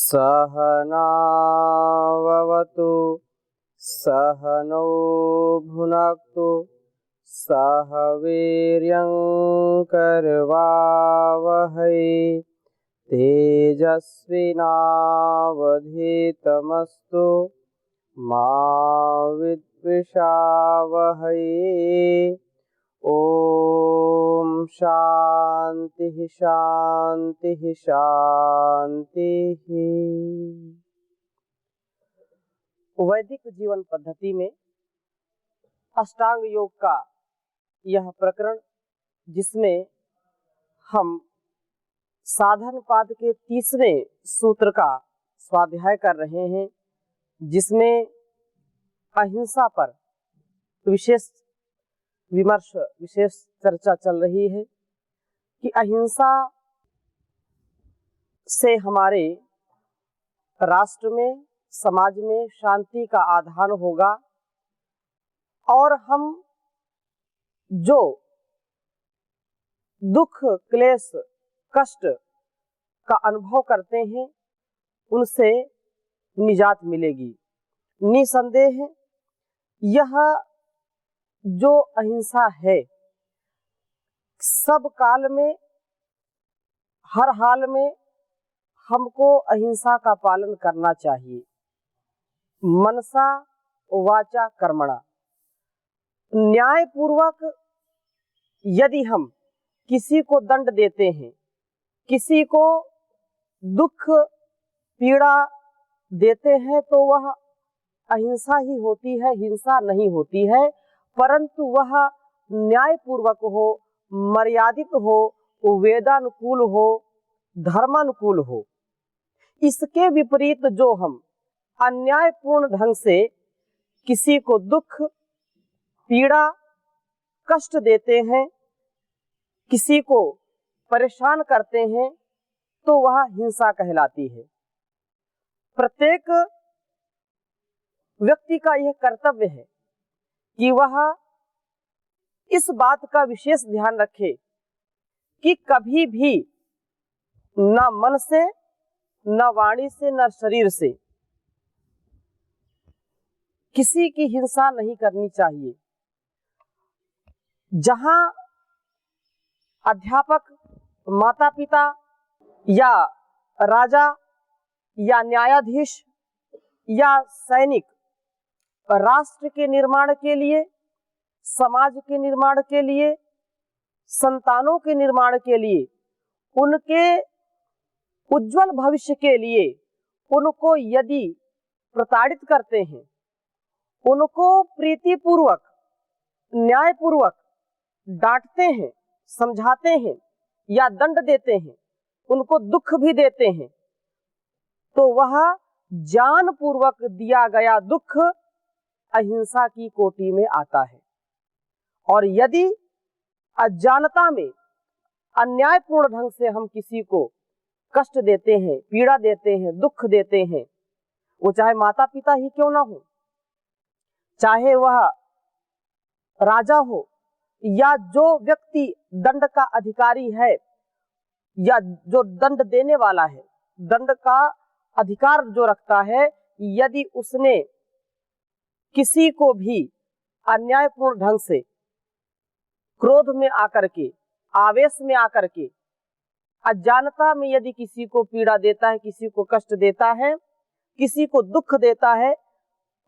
सहनाववतु सहनौ भुनक्तु सह वीर्यं करवावहै तेजस्विनावधीतमस्तु मा विद्विषावहै। ओम शांति शांति शांति। वैदिक जीवन पद्धति में अष्टांग योग का यह प्रकरण, जिसमें हम साधन पाद के 30वें सूत्र का स्वाध्याय कर रहे हैं, जिसमें अहिंसा पर विशेष विमर्श, विशेष चर्चा चल रही है कि अहिंसा से हमारे राष्ट्र में, समाज में शांति का आधार होगा और हम जो दुख, क्लेश, कष्ट का अनुभव करते हैं उनसे निजात मिलेगी। निसंदेह यह जो अहिंसा है, सब काल में, हर हाल में हमको अहिंसा का पालन करना चाहिए। मनसा वाचा कर्मणा, न्याय पूर्वक यदि हम किसी को दंड देते हैं, किसी को दुख पीड़ा देते हैं, तो वह अहिंसा ही होती है, हिंसा नहीं होती है, परंतु वह न्याय पूर्वक हो, मर्यादित हो, वेदानुकूल हो, धर्मानुकूल हो। इसके विपरीत जो हम अन्यायपूर्ण ढंग से किसी को दुख, पीड़ा, कष्ट देते हैं, किसी को परेशान करते हैं, तो वह हिंसा कहलाती है। प्रत्येक व्यक्ति का यह कर्तव्य है कि वह इस बात का विशेष ध्यान रखे कि कभी भी न मन से, न वाणी से, न शरीर से किसी की हिंसा नहीं करनी चाहिए। जहां अध्यापक, माता पिता या राजा या न्यायाधीश या सैनिक राष्ट्र के निर्माण के लिए, समाज के निर्माण के लिए, संतानों के निर्माण के लिए, उनके उज्जवल भविष्य के लिए उनको यदि प्रताड़ित करते हैं, उनको प्रीतिपूर्वक, न्यायपूर्वक डांटते हैं, समझाते हैं या दंड देते हैं, उनको दुख भी देते हैं, तो वह जानपूर्वक दिया गया दुख अहिंसा की कोटि में आता है। और यदि अज्ञानता में अन्यायपूर्ण ढंग से हम किसी को कष्ट देते हैं, पीड़ा देते हैं, दुख देते हैं, वो चाहे माता पिता ही क्यों ना हो, चाहे वह राजा हो, या जो व्यक्ति दंड का अधिकारी है या जो दंड देने वाला है, दंड का अधिकार जो रखता है, यदि उसने किसी को भी अन्यायपूर्ण ढंग से, क्रोध में आकर के, आवेश में आकर के, अज्ञानता में यदि किसी को पीड़ा देता है, किसी को कष्ट देता है, किसी को दुख देता है,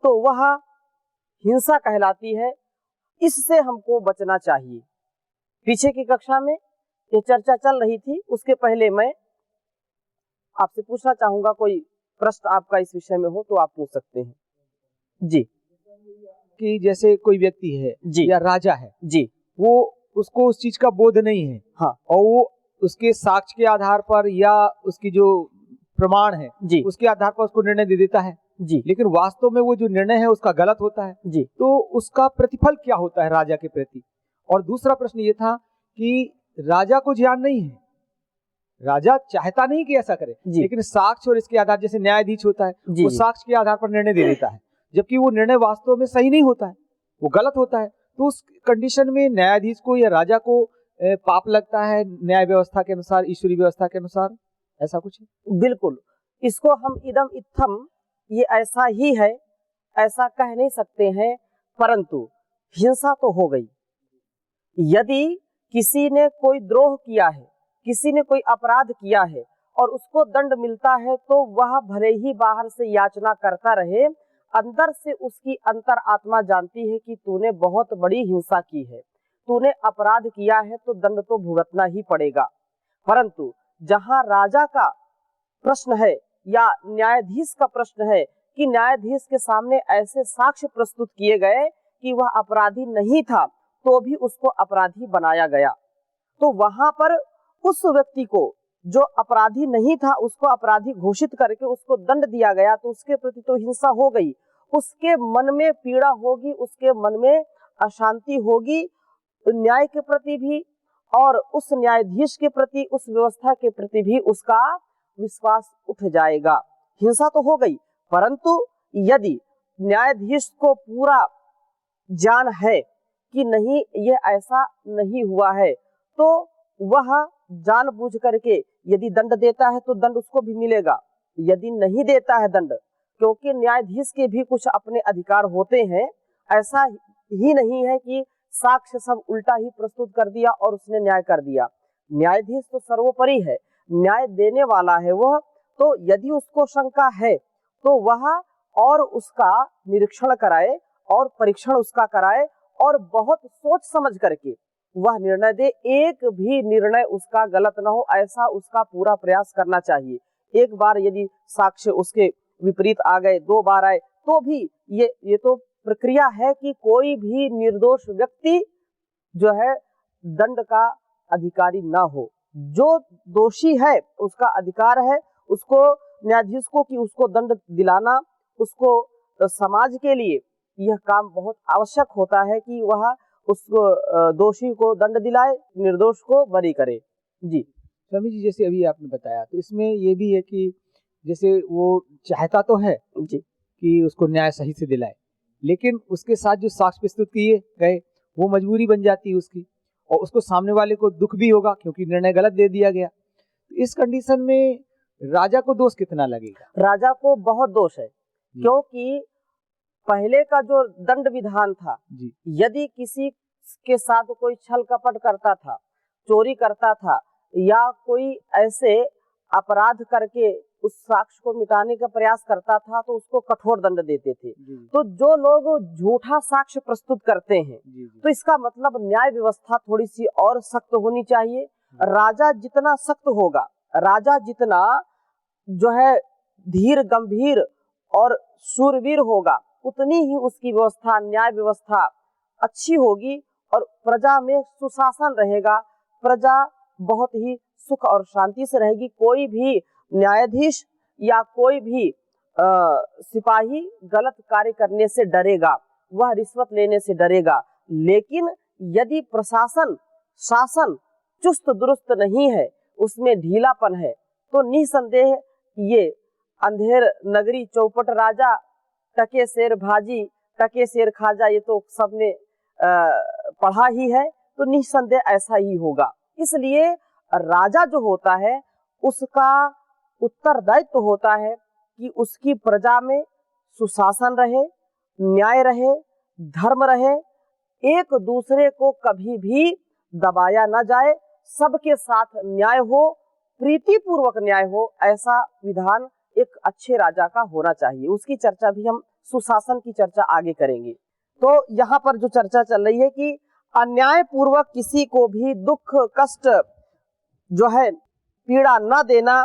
तो वह हिंसा कहलाती है। इससे हमको बचना चाहिए। पीछे की कक्षा में ये चर्चा चल रही थी, उसके पहले मैं आपसे पूछना चाहूंगा, कोई प्रश्न आपका इस विषय में हो तो आप पूछ सकते हैं। जी। कि जैसे कोई व्यक्ति है जी, या राजा है जी, वो, उसको उस चीज का बोध नहीं है, हाँ, और वो उसके साक्ष्य के आधार पर या उसकी जो प्रमाण है जी, उसके आधार पर उसको निर्णय दे देता है, जी, लेकिन वास्तव में वो जो निर्णय है उसका गलत होता है, जी, तो उसका प्रतिफल क्या होता है राजा के प्रति? और दूसरा प्रश्न ये था कि राजा को ज्ञान नहीं है, राजा चाहता नहीं कि ऐसा करे, लेकिन साक्ष्य और इसके आधार, जैसे न्यायाधीश होता है, जी, वो साक्ष्य के आधार पर निर्णय दे देता है, जबकि वो निर्णय वास्तव में सही नहीं होता है, वो गलत होता है। तो उस कंडीशन में न्यायाधीश को या राजा को पाप लगता है न्याय व्यवस्था के अनुसार, ईश्वरी व्यवस्था के अनुसार, ऐसा कुछ है? बिल्कुल। इसको हम इदम इत्थम, ये ऐसा ही है, ऐसा कह नहीं सकते हैं, परंतु हिंसा तो हो गई। यदि किसी ने कोई द्रोह किया है, किसी ने कोई अपराध किया है और उसको दंड मिलता है, तो वह भले ही बाहर से याचना करता रहे, अंदर से उसकी अंतर आत्मा जानती है कि तूने बहुत बड़ी हिंसा की है, तूने अपराध किया है, तो दंड तो भुगतना ही पड़ेगा। परंतु जहां राजा का प्रश्न है या न्यायाधीश का प्रश्न है कि न्यायाधीश के सामने ऐसे साक्ष्य प्रस्तुत किए गए कि वह अपराधी नहीं था, तो भी उसको अपराधी बनाया गया, तो वहां पर उस व्यक्ति को जो अपराधी नहीं था उसको अपराधी घोषित करके उसको दंड दिया गया, तो उसके प्रति तो हिंसा हो गई, उसके मन में पीड़ा होगी, उसके मन में अशांति होगी, न्याय के प्रति भी और उस न्यायाधीश के प्रति, उस व्यवस्था के प्रति भी उसका विश्वास उठ जाएगा। हिंसा तो हो गई, परंतु यदि न्यायाधीश को पूरा ज्ञान है कि नहीं ये ऐसा नहीं हुआ है, तो वह जानबूझ करके यदि दंड देता है तो दंड उसको भी मिलेगा, यदि नहीं देता है दंड, क्योंकि न्यायाधीश के भी कुछ अपने अधिकार होते हैं, ऐसा ही नहीं है कि साक्ष्य सब उल्टा ही प्रस्तुत कर दिया और उसने न्याय कर दिया। न्यायाधीश तो सर्वोपरि है, न्याय देने वाला है वह, तो यदि उसको शंका है तो वह और उसका निरीक्षण कराए और परीक्षण उसका कराए और बहुत सोच समझ करके वह निर्णय दे, एक भी निर्णय उसका गलत ना हो, ऐसा उसका पूरा प्रयास करना चाहिए। एक बार यदि साक्ष्य उसके विपरीत आ गए, 2 बार आए, तो भी ये तो प्रक्रिया है कि कोई भी निर्दोष व्यक्ति जो है दंड का अधिकारी ना हो। जो दोषी है उसका अधिकार है उसको न्यायाधीश को कि उसको दंड दिलाना, उसको समाज के लिए यह काम बहुत आवश्यक होता है कि वह उसको दोषी को दंड दिलाए, निर्दोष को बरी करे। जी स्वामी जी, जैसे अभी आपने बताया, तो इसमें ये भी है कि जैसे वो चाहता तो है जी कि उसको न्याय सही से दिलाए, लेकिन उसके साथ जो साक्ष्य प्रस्तुत किए गए वो मजबूरी बन जाती है उसकी, और उसको सामने वाले को दुख भी होगा क्योंकि निर्णय गलत दे दिया गया। तो इस कंडीशन में राजा को दोष कितना लगेगा? राजा को बहुत दोष है, क्योंकि पहले का जो दंड विधान था जी। यदि किसी के साथ कोई छल कपट करता था, चोरी करता था या कोई ऐसे अपराध करके उस साक्ष्य को मिटाने का प्रयास करता था, तो उसको कठोर दंड देते थे। तो जो लोग झूठा साक्ष्य प्रस्तुत करते हैं, तो इसका मतलब न्याय व्यवस्था थोड़ी सी और सख्त होनी चाहिए। राजा जितना सख्त होगा, राजा जितना जो है धीर गंभीर और शूरवीर होगा, उतनी ही उसकी व्यवस्था, न्याय व्यवस्था अच्छी होगी और प्रजा में सुशासन रहेगा, प्रजा बहुत ही सुख और शांति से रहेगी। कोई भी न्यायाधीश या कोई भी सिपाही गलत कार्य करने से डरेगा, वह रिश्वत लेने से डरेगा। लेकिन यदि प्रशासन, शासन चुस्त दुरुस्त नहीं है, उसमें ढीलापन है, तो निसंदेह ये अंधेर नगरी चौपट राजा, टके शेर भाजी टके शेर खाजा, ये तो सबने पढ़ा ही है, तो निसंदेह ऐसा ही होगा। इसलिए राजा जो होता है उसका उत्तरदायित्व होता है कि उसकी प्रजा में सुशासन रहे, न्याय रहे, धर्म रहे, एक दूसरे को कभी भी दबाया न जाए, सबके साथ न्याय हो, प्रीतिपूर्वक न्याय हो, ऐसा विधान एक अच्छे राजा का होना चाहिए। उसकी चर्चा भी हम सुशासन की चर्चा आगे करेंगे। तो यहाँ पर जो चर्चा चल रही है कि अन्याय पूर्वक किसी को भी दुख कष्ट जो है पीड़ा न देना,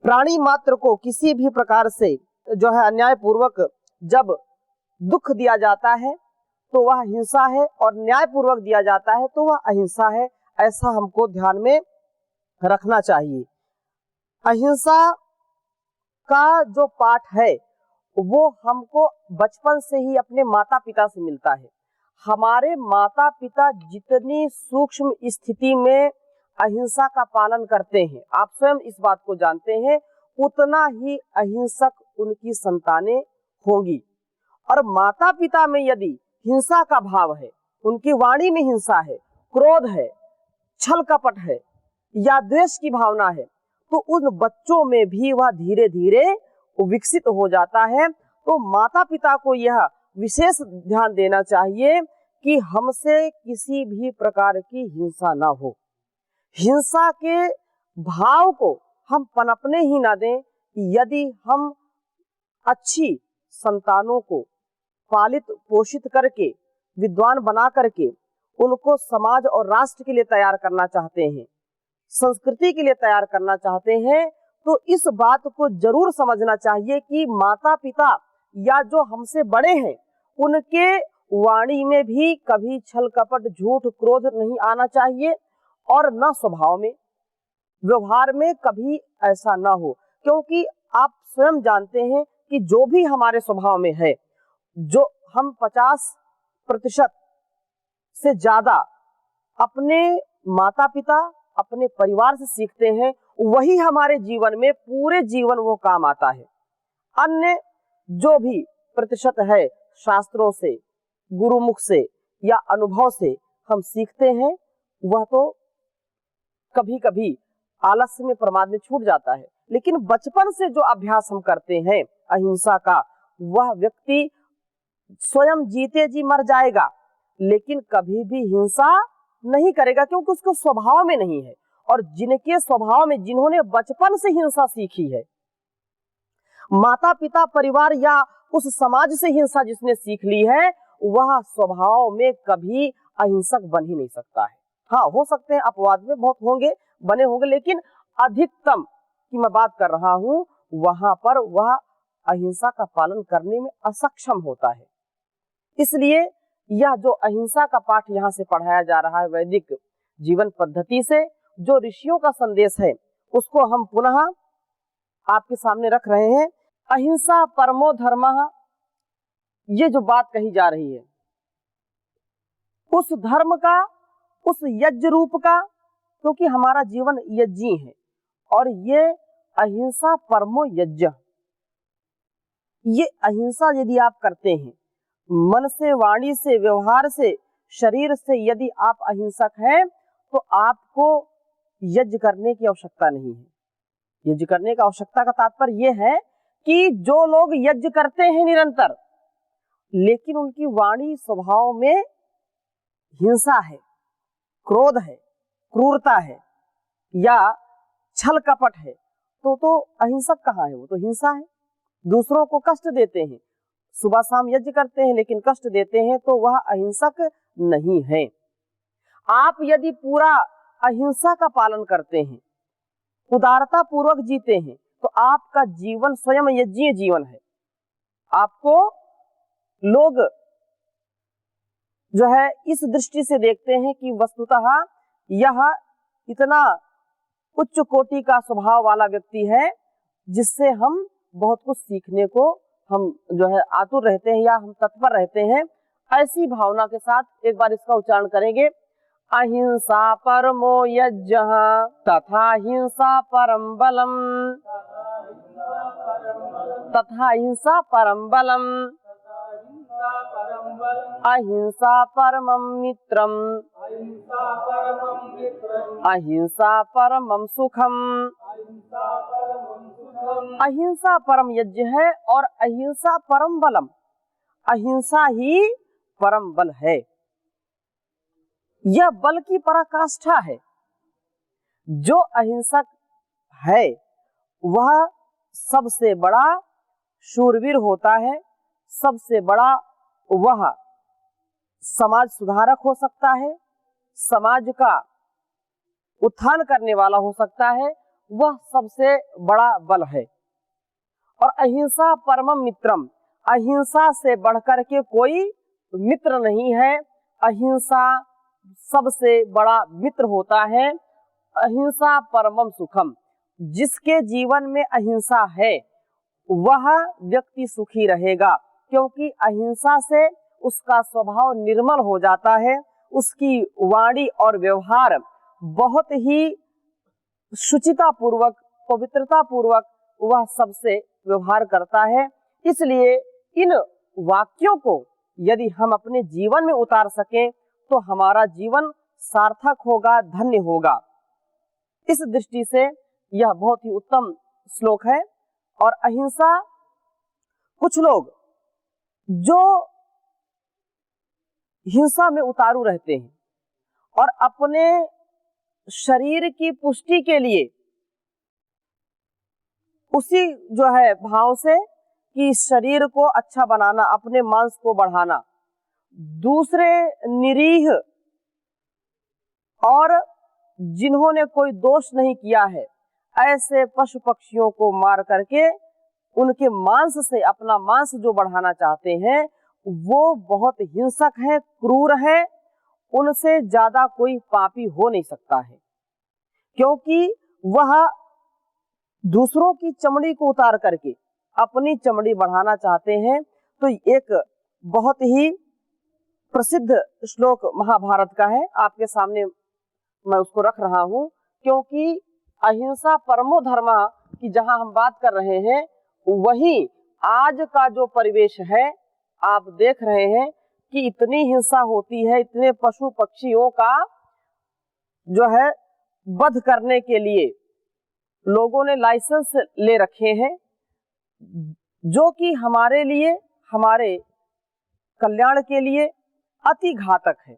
प्राणी मात्र को किसी भी प्रकार से जो है अन्याय पूर्वक जब दुख दिया जाता है तो वह हिंसा है, और न्याय पूर्वक दिया जाता है तो वह अहिंसा है। ऐसा हमको ध्यान में रखना चाहिए। अहिंसा का जो पाठ है वो हमको बचपन से ही अपने माता पिता से मिलता है। हमारे माता पिता जितनी सूक्ष्म स्थिति में अहिंसा का पालन करते हैं, आप स्वयं इस बात को जानते हैं, उतना ही अहिंसक उनकी संतानें होंगी। और माता पिता में यदि हिंसा का भाव है, उनकी वाणी में हिंसा है, क्रोध है, छल कपट है या द्वेष की भावना है, तो उन बच्चों में भी वह धीरे धीरे विकसित हो जाता है। तो माता पिता को यह विशेष ध्यान देना चाहिए कि हमसे किसी भी प्रकार की हिंसा ना हो। हिंसा के भाव को हम पनपने ही ना दें। यदि हम अच्छी संतानों को पालित पोषित करके, विद्वान बना करके उनको समाज और राष्ट्र के लिए तैयार करना चाहते हैं, संस्कृति के लिए तैयार करना चाहते हैं, तो इस बात को जरूर समझना चाहिए कि माता पिता या जो हमसे बड़े हैं उनके वाणी में भी कभी छल कपट झूठ क्रोध नहीं आना चाहिए, और न स्वभाव में व्यवहार में कभी ऐसा ना हो। क्योंकि आप स्वयं जानते हैं कि जो भी हमारे स्वभाव में है, जो हम 50% से ज्यादा अपने माता पिता अपने परिवार से सीखते हैं, वही हमारे जीवन में पूरे जीवन वो काम आता है। अन्य जो भी प्रतिशत है शास्त्रों से, गुरुमुख से या अनुभव से हम सीखते हैं, वह तो कभी कभी आलस्य में प्रमाद में छूट जाता है। लेकिन बचपन से जो अभ्यास हम करते हैं अहिंसा का, वह व्यक्ति स्वयं जीते जी मर जाएगा लेकिन कभी भी हिंसा नहीं करेगा, क्योंकि उसको स्वभाव में नहीं है। और जिनके स्वभाव में, जिन्होंने बचपन से हिंसा सीखी है, माता पिता परिवार या उस समाज से हिंसा जिसने सीख ली है, वह स्वभाव में कभी अहिंसक बन ही नहीं सकता है। हाँ, हो सकते हैं अपवाद में बहुत होंगे, बने होंगे, लेकिन अधिकतम की मैं बात कर रहा हूं, वहां पर वह अहिंसा का पालन करने में असक्षम होता है। इसलिए यह जो अहिंसा का पाठ यहाँ से पढ़ाया जा रहा है वैदिक जीवन पद्धति से, जो ऋषियों का संदेश है, उसको हम पुनः आपके सामने रख रहे हैं। अहिंसा परमो धर्मः, ये जो बात कही जा रही है, उस धर्म का, उस यज्ञ रूप का, क्योंकि हमारा जीवन यज्ञी है और ये अहिंसा परमो यज्ञ। ये अहिंसा यदि आप करते हैं, मन से, वाणी से, व्यवहार से, शरीर से यदि आप अहिंसक हैं, तो आपको यज्ञ करने की आवश्यकता नहीं है। यज्ञ करने का आवश्यकता का तात्पर्य यह है कि जो लोग यज्ञ करते हैं निरंतर, लेकिन उनकी वाणी स्वभाव में हिंसा है, क्रोध है, क्रूरता है या छल कपट है, तो अहिंसक कहाँ है? वो तो हिंसा है। दूसरों को कष्ट देते हैं, सुबह शाम यज्ञ करते हैं लेकिन कष्ट देते हैं, तो वह अहिंसक नहीं है। आप यदि पूरा अहिंसा का पालन करते हैं, उदारता पूर्वक जीते हैं, तो आपका जीवन स्वयं यज्ञीय जीवन है। आपको लोग जो है इस दृष्टि से देखते हैं कि वस्तुतः यह इतना उच्च कोटि का स्वभाव वाला व्यक्ति है जिससे हम बहुत कुछ सीखने को हम जो है आतुर रहते हैं या हम तत्पर रहते हैं। ऐसी भावना के साथ एक बार इसका उच्चारण करेंगे। अहिंसा परमो यज्ञः तथा हिंसा परम बलम, तथा हिंसा परम बलम, अहिंसा परमं मित्रम, अहिंसा परमं सुखम। अहिंसा परम यज्ञ है और अहिंसा परम बलम। अहिंसा ही परम बल है, यह बल की पराकाष्ठा है। जो अहिंसक है वह सबसे बड़ा शूरवीर होता है, सबसे बड़ा वह समाज सुधारक हो सकता है, समाज का उत्थान करने वाला हो सकता है, वह सबसे बड़ा बल है। और अहिंसा परमम मित्रम, अहिंसा से बढ़कर के कोई मित्र नहीं है। अहिंसा सबसे बड़ा मित्र होता है। अहिंसा परमम सुखम, जिसके जीवन में अहिंसा है वह व्यक्ति सुखी रहेगा, क्योंकि अहिंसा से उसका स्वभाव निर्मल हो जाता है, उसकी वाणी और व्यवहार बहुत ही शुचिता पूर्वक, पवित्रता पूर्वक वह सबसे व्यवहार करता है। इसलिए इन वाक्यों को यदि हम अपने जीवन में उतार सकें तो हमारा जीवन सार्थक होगा, धन्य होगा। इस दृष्टि से यह बहुत ही उत्तम श्लोक है। और अहिंसा, कुछ लोग जो हिंसा में उतारू रहते हैं और अपने शरीर की पुष्टि के लिए उसी जो है भाव से कि शरीर को अच्छा बनाना, अपने मांस को बढ़ाना, दूसरे निरीह और जिन्होंने कोई दोष नहीं किया है ऐसे पशु पक्षियों को मार करके उनके मांस से अपना मांस जो बढ़ाना चाहते हैं वो बहुत हिंसक है, क्रूर है। उनसे ज्यादा कोई पापी हो नहीं सकता है, क्योंकि वह दूसरों की चमड़ी को उतार करके अपनी चमड़ी बढ़ाना चाहते हैं। तो एक बहुत ही प्रसिद्ध श्लोक महाभारत का है, आपके सामने मैं उसको रख रहा हूं, क्योंकि अहिंसा परमो धर्मा की जहां हम बात कर रहे हैं, वही आज का जो परिवेश है आप देख रहे हैं कि इतनी हिंसा होती है, इतने पशु पक्षियों का जो है वध करने के लिए लोगों ने लाइसेंस ले रखे हैं, जो कि हमारे लिए, हमारे कल्याण के लिए अति घातक है।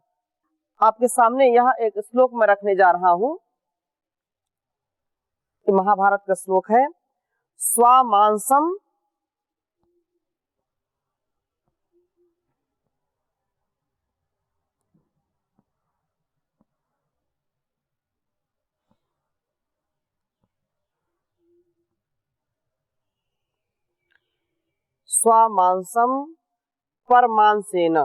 आपके सामने यह एक श्लोक मैं रखने जा रहा हूं, महाभारत का श्लोक है, स्वामांसम स्वामांसम परमांसेन।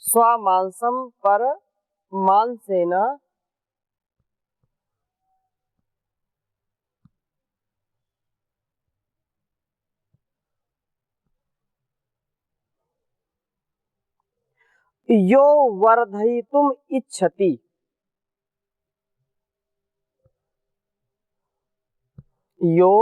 स्वामांसम परमांसेन यो वर्धयितुम इच्छति। यो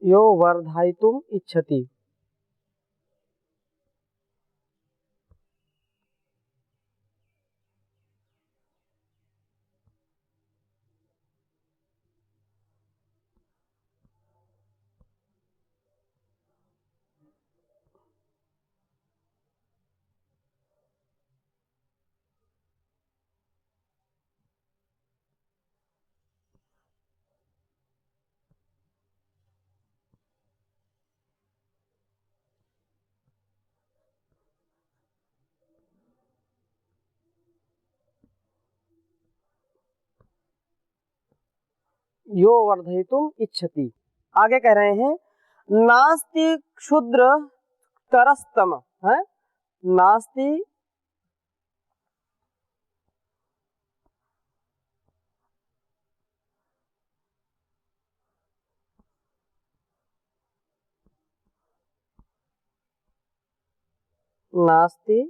यो वर्धयितुम इच्छति। यो वर्धयितुम इच्छति। आगे कह रहे हैं, नास्ति क्षुद्र तरस्तम है, नास्ति नास्ति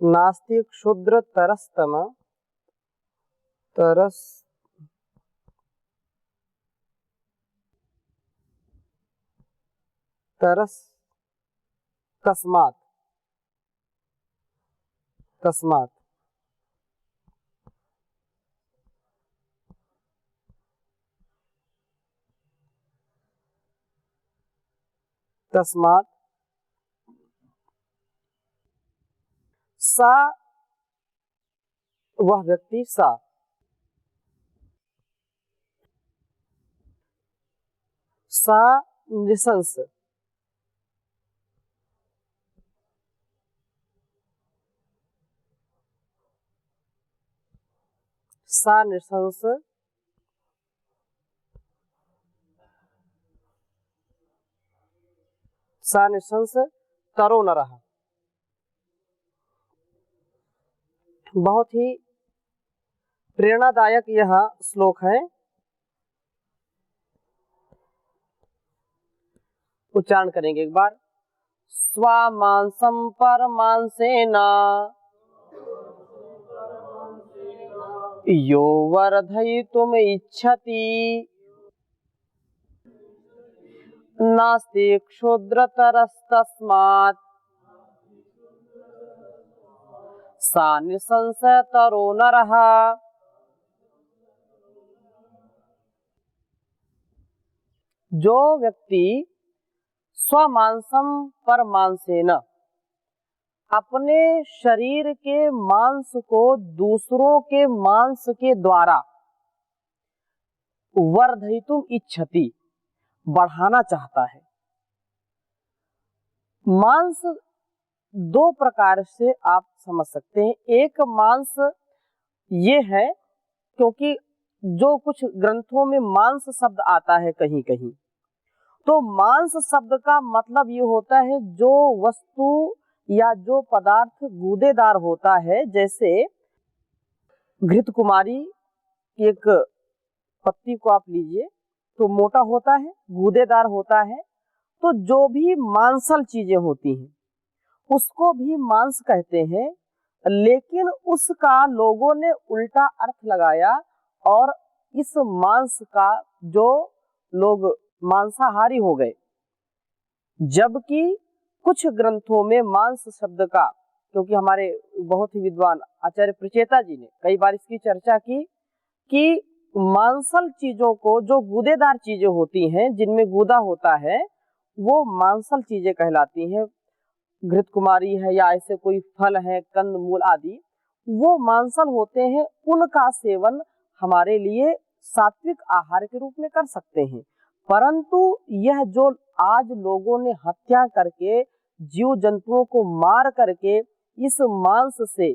नास्ति क्षुद्र तरस्तम तरस कस्मात कस्मात तस्मात सा, वह व्यक्ति, सा सा नृशंस, सा नृशंस सा निशंस तरो नरः। बहुत ही प्रेरणादायक यह श्लोक है। उच्चारण करेंगे एक बार। स्वामांसं परमांसेन यो वर्धयितुम् इच्छति नास्ति क्षुद्रतरस्तस्मात् सा निशंसतरो नरः। जो व्यक्ति स्वमांसम परमांसेन अपने शरीर के मांस को दूसरों के मांस के द्वारा वर्धयितुम इच्छति बढ़ाना चाहता है। मांस दो प्रकार से आप समझ सकते हैं। एक मांस ये है, क्योंकि जो कुछ ग्रंथों में मांस शब्द आता है कहीं कहीं, तो मांस शब्द का मतलब ये होता है जो वस्तु या जो पदार्थ गूदेदार होता है। जैसे घृत कुमारी की एक पत्ती को आप लीजिए तो मोटा होता है, गूदेदार होता है। तो जो भी मांसल चीजें होती हैं उसको भी मांस कहते हैं, लेकिन उसका लोगों ने उल्टा अर्थ लगाया और इस मांस का जो लोग मांसाहारी हो गए। जबकि कुछ ग्रंथों में मांस शब्द का, क्योंकि हमारे बहुत ही विद्वान आचार्य प्रचेता जी ने कई बार इसकी चर्चा की कि मांसल चीजों को, जो गूदेदार चीजें होती हैं जिनमें गूदा होता है, वो मांसल चीजें कहलाती हैं। घृत कुमारी है या ऐसे कोई फल है, कंद मूल आदि, वो मांसल होते हैं। उनका सेवन हमारे लिए सात्विक आहार के रूप में कर सकते हैं। परंतु यह जो आज लोगों ने हत्या करके, जीव जंतुओं को मार करके, इस मांस से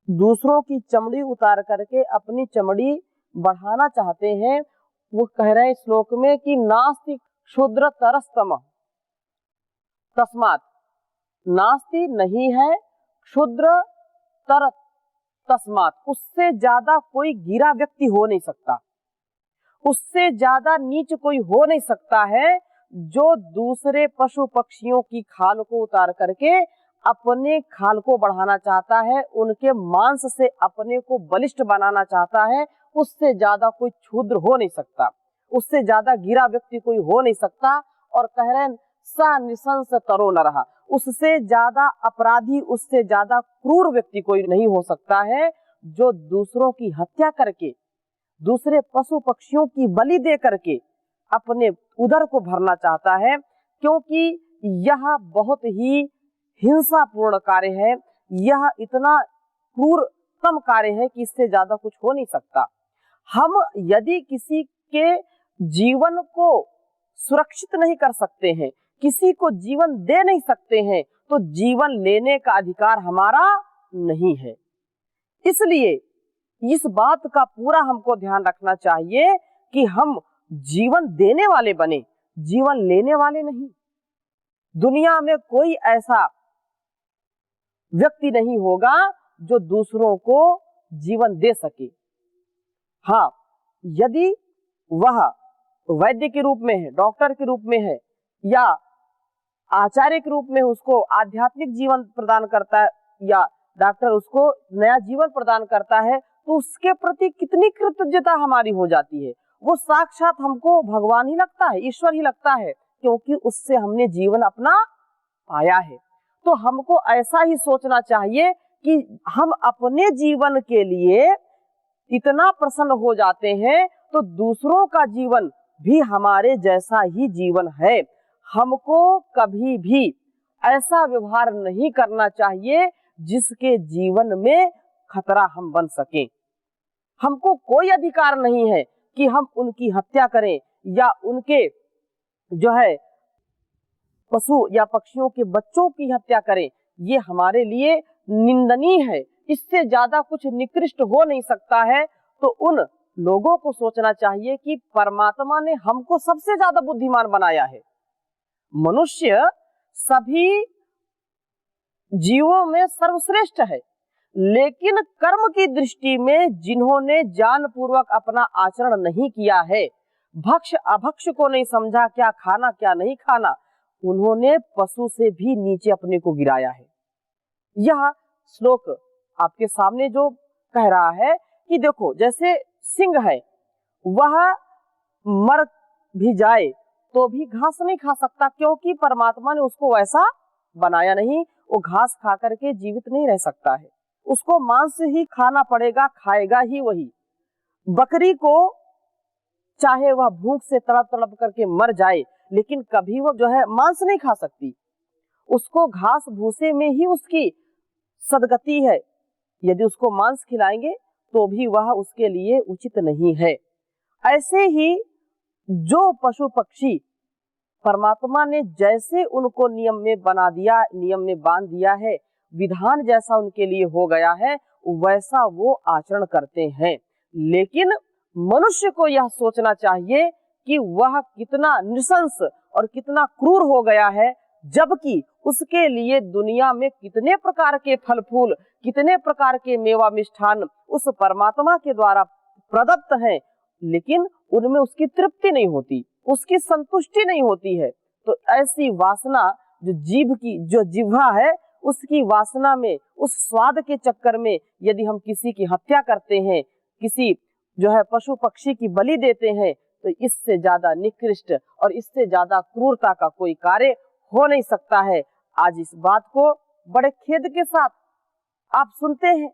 दूसरों की चमड़ी उतार करके अपनी चमड़ी बढ़ाना चाहते हैं, वो कह रहे हैं श्लोक में कि नास्ति क्षुद्र तरस्तम तस्मात्, नास्ति नहीं है, क्षुद्र तर तस्मात्, उससे ज्यादा कोई गिरा व्यक्ति हो नहीं सकता, उससे ज्यादा नीच कोई हो नहीं सकता है जो दूसरे पशु पक्षियों की खाल को उतार करके अपने खाल को बढ़ाना चाहता है, उनके मांस से अपने को बलिष्ठ बनाना चाहता है। उससे ज्यादा कोई क्षुद्र हो नहीं सकता, उससे ज्यादा गिरा व्यक्ति कोई हो नहीं सकता। और कह रहे हैं सा निशंस तरो नरः, उससे ज्यादा अपराधी, उससे ज्यादा क्रूर व्यक्ति कोई नहीं हो सकता है जो दूसरों की हत्या करके, दूसरे पशु पक्षियों की बलि दे करके अपने उदर को भरना चाहता है। क्योंकि यह बहुत ही हिंसापूर्ण कार्य है, यह इतना क्रूरतम कार्य है कि इससे ज्यादा कुछ हो नहीं सकता। हम यदि किसी के जीवन को सुरक्षित नहीं कर सकते हैं, किसी को जीवन दे नहीं सकते हैं, तो जीवन लेने का अधिकार हमारा नहीं है। इसलिए इस बात का पूरा हमको ध्यान रखना चाहिए कि हम जीवन देने वाले बने, जीवन लेने वाले नहीं। दुनिया में कोई ऐसा व्यक्ति नहीं होगा जो दूसरों को जीवन दे सके। हाँ, यदि वह वैद्य के रूप में है, डॉक्टर के रूप में है, या आचार्य के रूप में उसको आध्यात्मिक जीवन प्रदान करता है, या डॉक्टर उसको नया जीवन प्रदान करता है, तो उसके प्रति कितनी कृतज्ञता हमारी हो जाती है। वो साक्षात हमको भगवान ही लगता है, ईश्वर ही लगता है, क्योंकि उससे हमने जीवन अपना पाया है। तो हमको ऐसा ही सोचना चाहिए कि हम अपने जीवन के लिए इतना प्रसन्न हो जाते हैं तो दूसरों का जीवन भी हमारे जैसा ही जीवन है। हमको कभी भी ऐसा व्यवहार नहीं करना चाहिए जिसके जीवन में खतरा हम बन सके। हमको कोई अधिकार नहीं है कि हम उनकी हत्या करें या उनके जो है पशु या पक्षियों के बच्चों की हत्या करें। ये हमारे लिए निंदनीय है, इससे ज्यादा कुछ निकृष्ट हो नहीं सकता है। तो उन लोगों को सोचना चाहिए कि परमात्मा ने हमको सबसे ज्यादा बुद्धिमान बनाया है। मनुष्य सभी जीवों में सर्वश्रेष्ठ है, लेकिन कर्म की दृष्टि में जिन्होंने जानपूर्वक अपना आचरण नहीं किया है, भक्ष अभक्ष को नहीं समझा, क्या खाना क्या नहीं खाना, उन्होंने पशु से भी नीचे अपने को गिराया है। यह श्लोक आपके सामने जो कह रहा है कि देखो, जैसे सिंह है, वह मर भी जाए तो भी घास नहीं खा सकता, क्योंकि परमात्मा ने उसको वैसा बनाया नहीं। वो घास खा करके जीवित नहीं रह सकता है, उसको मांस ही खाना पड़ेगा, खाएगा ही वही। बकरी को चाहे वह भूख से तड़प तड़प करके मर जाए, लेकिन कभी वो जो है मांस नहीं खा सकती, उसको घास भूसे में ही उसकी सदगति है। यदि उसको मांस खिलाएंगे तो भी वह उसके लिए उचित नहीं है। ऐसे ही जो पशु पक्षी परमात्मा ने जैसे उनको नियम में बना दिया, नियम में बांध दिया है, विधान जैसा उनके लिए हो गया है, वैसा वो आचरण करते हैं। लेकिन मनुष्य को यह सोचना चाहिए कि वह कितना नृशंस और कितना क्रूर हो गया है, जबकि उसके लिए दुनिया में कितने प्रकार के फल फूल, कितने प्रकार के मेवा मिष्ठान उस परमात्मा के द्वारा प्रदत्त हैं, लेकिन उनमें उसकी तृप्ति नहीं होती, उसकी संतुष्टि नहीं होती है। तो ऐसी वासना जो जीव की, जो जिह्वा है, उसकी वासना में, उस स्वाद के चक्कर में यदि हम किसी की हत्या करते हैं, किसी जो है पशु पक्षी की बलि देते हैं, तो इससे ज्यादा निकृष्ट और इससे ज्यादा क्रूरता का कोई कार्य हो नहीं सकता है। आज इस बात को बड़े खेद के साथ आप सुनते हैं,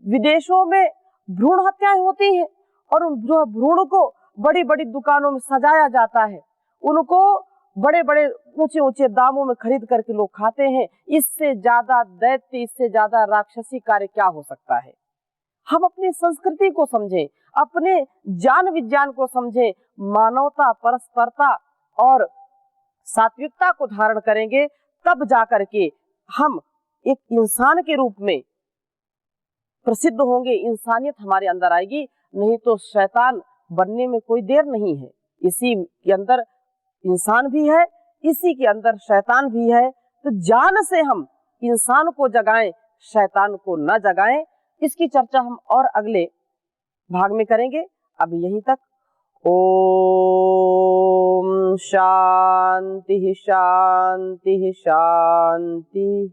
विदेशों में भ्रूण हत्याएं होती हैं और उन भ्रूण को बड़ी बड़ी दुकानों में सजाया जाता है, उनको बड़े बड़े ऊंचे ऊंचे दामों में खरीद करके लोग खाते हैं। इससे ज्यादा दैत्य, इससे ज्यादा राक्षसी कार्य क्या हो सकता है। हम अपनी संस्कृति को समझें, अपने ज्ञान विज्ञान को समझें, मानवता, परस्परता और सात्विकता को धारण करेंगे, तब जाकर के हम एक इंसान के रूप में प्रसिद्ध होंगे, इंसानियत हमारे अंदर आएगी। नहीं तो शैतान बनने में कोई देर नहीं है, इसी के अंदर इंसान भी है, इसी के अंदर शैतान भी है। तो ज्ञान से हम इंसान को जगाएं, शैतान को न जगाएं। इसकी चर्चा हम और अगले भाग में करेंगे। अभी यहीं तक। ओम शांति शांति शांति।